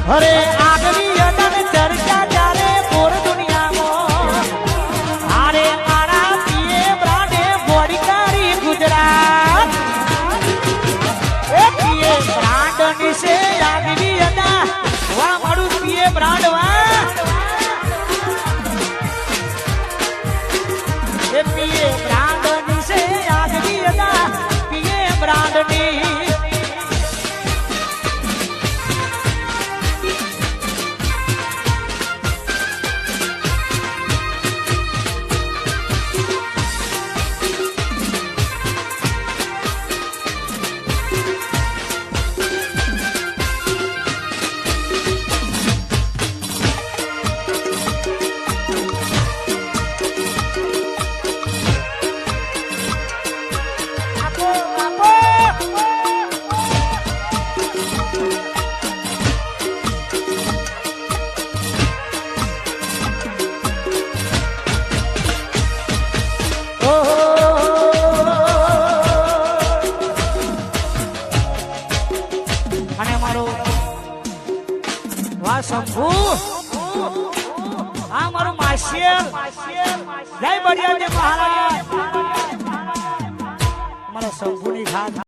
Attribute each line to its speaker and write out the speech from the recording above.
Speaker 1: અરે આગવી અનન ચર્ચા ચાલે બોર દુનિયામાં અરે આરા પીએ બ્રાન્ડે બોડીકારી ગુજરાત એ પીએ બ્રાન્ડ નિશે આગવી અના વા મારું પીએ બ્રાન્ડ વા એ પીએ બ્રાન્ડ નિશે આગવી અના પીએ બ્રાન્ડ ની શંભુ આ મારું માસિયર જય બળિયાજી મહારાજ મારા શંભુની ઘાટ